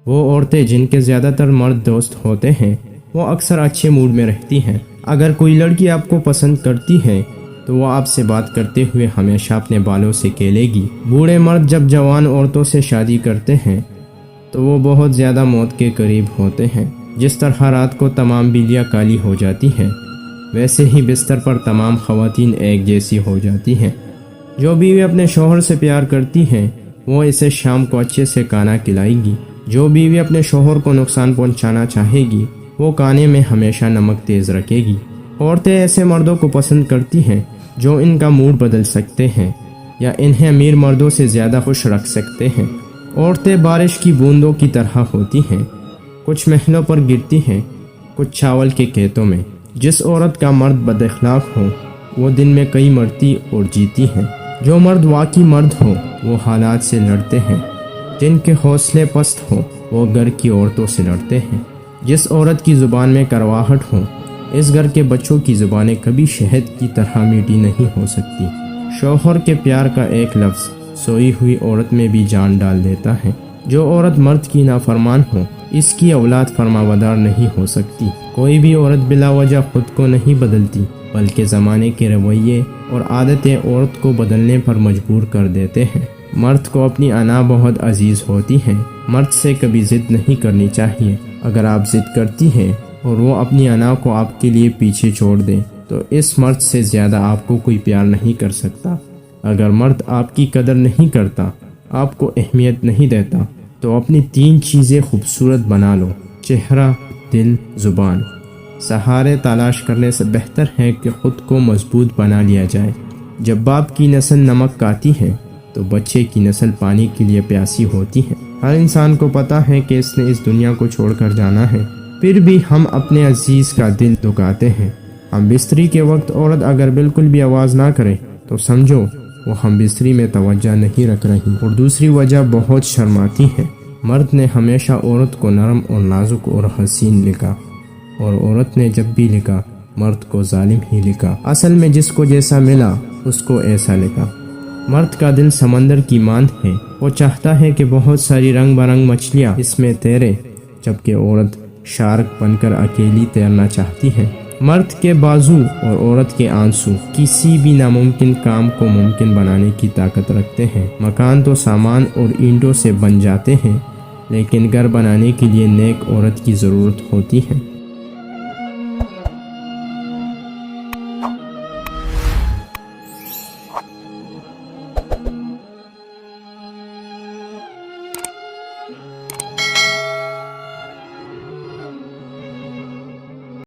وہ عورتیں جن کے زیادہ تر مرد دوست ہوتے ہیں وہ اکثر اچھے موڈ میں رہتی ہیں۔ اگر کوئی لڑکی آپ کو پسند کرتی ہے تو وہ آپ سے بات کرتے ہوئے ہمیشہ اپنے بالوں سے کھیلے گی۔ بوڑھے مرد جب جوان عورتوں سے شادی کرتے ہیں تو وہ بہت زیادہ موت کے قریب ہوتے ہیں۔ جس طرح رات کو تمام بلیاں کالی ہو جاتی ہیں ویسے ہی بستر پر تمام خواتین ایک جیسی ہو جاتی ہیں۔ جو بیوی اپنے شوہر سے پیار کرتی ہے وہ اسے شام کو اچھے سے کھانا کھلائے گی۔ جو بیوی اپنے شوہر کو نقصان پہنچانا چاہے گی وہ کھانے میں ہمیشہ نمک تیز رکھے گی۔ عورتیں ایسے مردوں کو پسند کرتی ہیں جو ان کا موڈ بدل سکتے ہیں یا انہیں امیر مردوں سے زیادہ خوش رکھ سکتے ہیں۔ عورتیں بارش کی بوندوں کی طرح ہوتی ہیں، کچھ محلوں پر گرتی ہیں، کچھ چاول کے کھیتوں میں۔ جس عورت کا مرد بد اخلاق ہو وہ دن میں کئی مرتی اور جیتی ہیں۔ جو مرد واقعی مرد ہو وہ حالات سے لڑتے ہیں، جن کے حوصلے پست ہو وہ گھر کی عورتوں سے لڑتے ہیں۔ جس عورت کی زبان میں کرواہٹ ہو اس گھر کے بچوں کی زبانیں کبھی شہد کی طرح میٹھی نہیں ہو سکتی۔ شوہر کے پیار کا ایک لفظ سوئی ہوئی عورت میں بھی جان ڈال دیتا ہے۔ جو عورت مرد کی نافرمان ہو اس کی اولاد فرمانبردار نہیں ہو سکتی۔ کوئی بھی عورت بلا وجہ خود کو نہیں بدلتی بلکہ زمانے کے رویے اور عادتیں عورت کو بدلنے پر مجبور کر دیتے ہیں۔ مرد کو اپنی انا بہت عزیز ہوتی ہے۔ مرد سے کبھی ضد نہیں کرنی چاہیے۔ اگر آپ ضد کرتی ہیں اور وہ اپنی انا کو آپ کے لیے پیچھے چھوڑ دیں تو اس مرد سے زیادہ آپ کو کوئی پیار نہیں کر سکتا۔ اگر مرد آپ کی قدر نہیں کرتا، آپ کو اہمیت نہیں دیتا تو اپنی 3 چیزیں خوبصورت بنا لو: چہرہ، دل، زبان۔ سہارے تلاش کرنے سے بہتر ہے کہ خود کو مضبوط بنا لیا جائے۔ جب باپ کی نسل نمک کھاتی ہے تو بچے کی نسل پانی کے لیے پیاسی ہوتی ہے۔ ہر انسان کو پتا ہے کہ اس نے اس دنیا کو چھوڑ کر جانا ہے، پھر بھی ہم اپنے عزیز کا دل دکھاتے ہیں۔ ہم بستری کے وقت عورت اگر بالکل بھی آواز نہ کرے تو سمجھو وہ ہم بستری میں توجہ نہیں رکھ رہی، اور دوسری وجہ بہت شرماتی ہے۔ مرد نے ہمیشہ عورت کو نرم اور نازک اور حسین لکھا، اور عورت نے جب بھی لکھا مرد کو ظالم ہی لکھا۔ اصل میں جس کو جیسا ملا اس کو ایسا لکھا۔ مرد کا دل سمندر کی مانند ہے، وہ چاہتا ہے کہ بہت ساری رنگ برنگ مچھلیاں اس میں تیرے، جبکہ عورت شارک بن کر اکیلی تیرنا چاہتی ہے۔ مرد کے بازو اور عورت کے آنسو کسی بھی ناممکن کام کو ممکن بنانے کی طاقت رکھتے ہیں۔ مکان تو سامان اور اینٹوں سے بن جاتے ہیں لیکن گھر بنانے کے لیے نیک عورت کی ضرورت ہوتی ہے۔